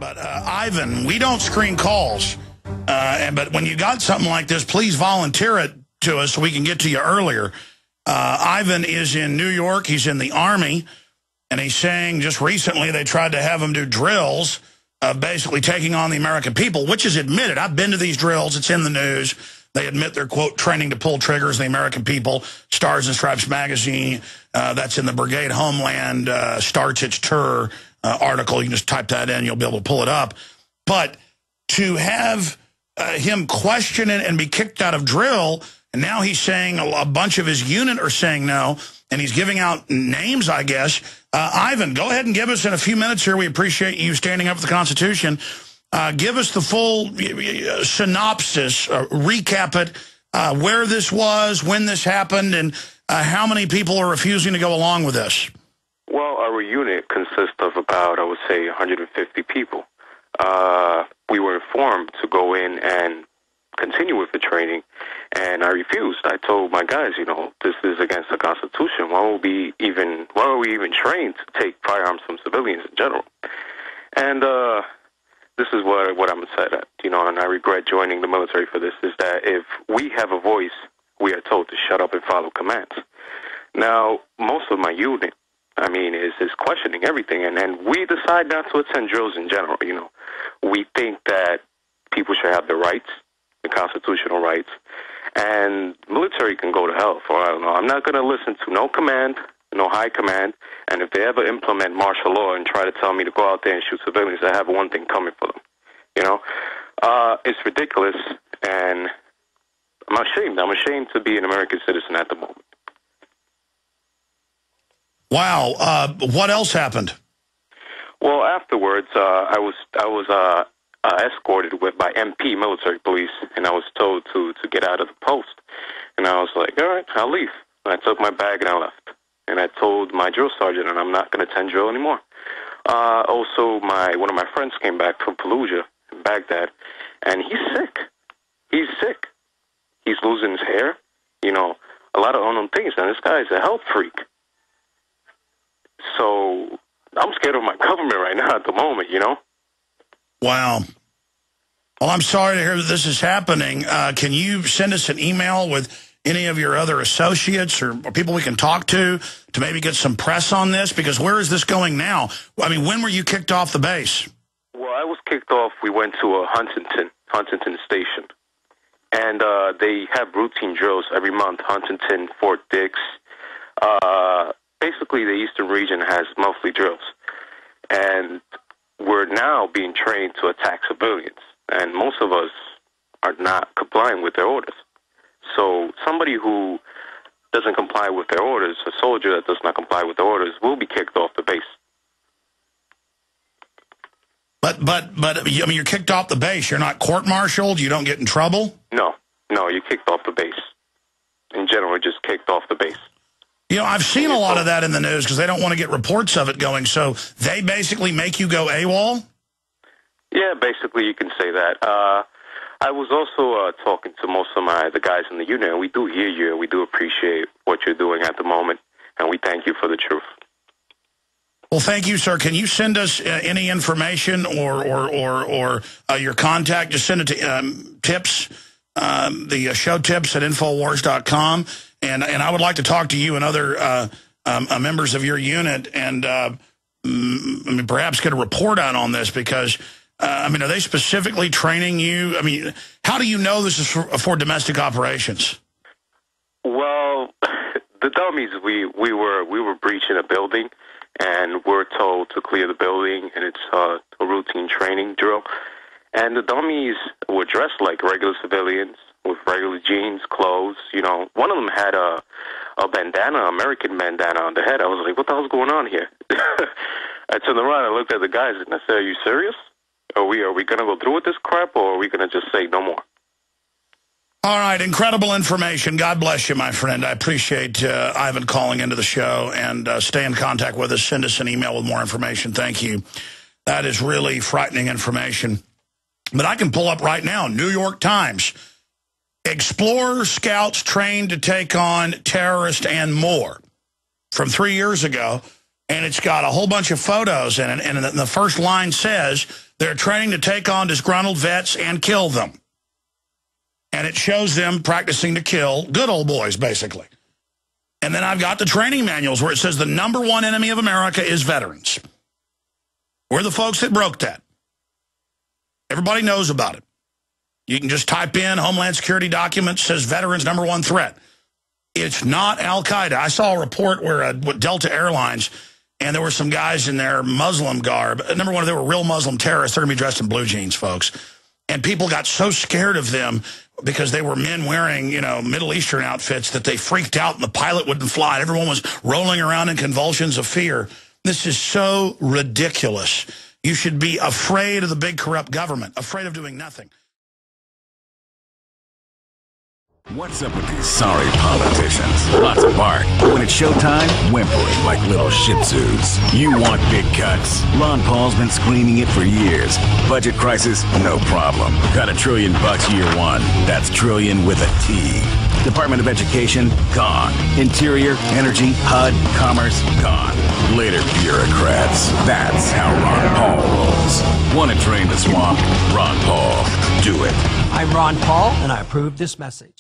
But Ivan, we don't screen calls. But when you got something like this, please volunteer it to us so we can get to you earlier. Ivan is in New York. He's in the Army. And he's saying just recently they tried to have him do drills of basically taking on the American people, which is admitted. I've been to these drills. It's in the news. They admit they're, quote, training to pull triggers the American people. Stars and Stripes magazine, that's in the Brigade Homeland Starts Its Tour article. You can just type that in. You'll be able to pull it up. But to have him question it and be kicked out of drill, and now he's saying a bunch of his unit are saying no, and he's giving out names, I guess. Ivan, go ahead and give us in a few minutes here. We appreciate you standing up for the Constitution. Give us the full synopsis, recap it, where this was, when this happened, and how many people are refusing to go along with this. Well, our unit consists of about, I would say, 150 people. We were informed to go in and continue with the training, and I refused. I told my guys, you know, this is against the Constitution. Why are we even trained to take firearms from civilians in general? And this is what I'm upset at, you know, and I regret joining the military for this, is that if we have a voice, we are told to shut up and follow commands. Now, most of my unit, I mean, is questioning everything, and we decide not to attend drills in general, you know. We think that people should have the rights, the constitutional rights, and military can go to hell for, I don't know. I'm not going to listen to no command, no high command, and if they ever implement martial law and try to tell me to go out there and shoot civilians, I have one thing coming for them, you know. It's ridiculous, and I'm ashamed. I'm ashamed to be an American citizen at the moment. Wow. What else happened? Well, afterwards, I was escorted by MP military police, and I was told to get out of the post. And I was like, all right, I'll leave. And I took my bag and I left. And I told my drill sergeant, and I'm not going to attend drill anymore. Also, one of my friends came back from Fallujah in Baghdad, and he's sick. He's sick. He's losing his hair. You know, a lot of unknown things. And this guy's a health freak. So I'm scared of my government right now at the moment, you know? Wow. Well, I'm sorry to hear that this is happening. Can you send us an email with any of your other associates or people we can talk to maybe get some press on this? Because where is this going now? I mean, when were you kicked off the base? Well, I was kicked off. We went to Huntington Station. And they have routine drills every month, Huntington, Fort Dix. Basically, the Eastern region has monthly drills. And we're now being trained to attack civilians. And most of us are not complying with their orders. So somebody who doesn't comply with their orders, a soldier that does not comply with the orders, will be kicked off the base. But I mean, you're kicked off the base. You're not court-martialed? You don't get in trouble? No, you're kicked off the base. In general, just kicked off the base. You know, I've seen a lot of that in the news because they don't want to get reports of it going. So they basically make you go AWOL? Yeah, basically you can say that. I was also talking to most of the guys in the unit, and we do hear you, and we do appreciate what you're doing at the moment, and we thank you for the truth. Well, thank you, sir. Can you send us any information or your contact? Just send it to tips, the show tips at Infowars.com, and I would like to talk to you and other members of your unit, and I mean, perhaps get a report out on this because. I mean, are they specifically training you? I mean, how do you know this is for domestic operations? Well, the dummies, we were breaching a building, and we're told to clear the building, and it's a routine training drill. And the dummies were dressed like regular civilians with regular jeans, clothes. You know, one of them had a bandana, American bandana on the head. I was like, what the hell's going on here? I turned around and looked at the guys, and I said, are you serious? Are we going to go through with this crap, or are we going to just say no more? All right, incredible information. God bless you, my friend. I appreciate Ivan calling into the show, and stay in contact with us. Send us an email with more information. Thank you. That is really frightening information. But I can pull up right now, New York Times. Explorer scouts trained to take on terrorists and more. From 3 years ago. and it's got a whole bunch of photos in it, and the first line says they're training to take on disgruntled vets and kill them. And it shows them practicing to kill good old boys, basically. And then I've got the training manuals where it says the #1 enemy of America is veterans. We're the folks that broke that. Everybody knows about it. You can just type in Homeland Security documents, says veterans #1 threat. It's not Al-Qaeda. I saw a report where Delta Airlines, and there were some guys in their Muslim garb. #1, they were real Muslim terrorists. They're going to be dressed in blue jeans, folks. And people got so scared of them because they were men wearing, you know, Middle Eastern outfits that they freaked out and the pilot wouldn't fly. Everyone was rolling around in convulsions of fear. This is so ridiculous. You should be afraid of the big corrupt government, afraid of doing nothing. What's up with these sorry politicians? Lots of bark, but when it's showtime, whimpering like little shih tzus. You want big cuts? Ron Paul's been screaming it for years. Budget crisis? No problem. Got $1 trillion year one. That's trillion with a T. Department of Education? Gone. Interior, Energy, HUD, Commerce? Gone. Later, bureaucrats. That's how Ron Paul rolls. Want to drain the swamp? Ron Paul. Do it. I'm Ron Paul, and I approve this message.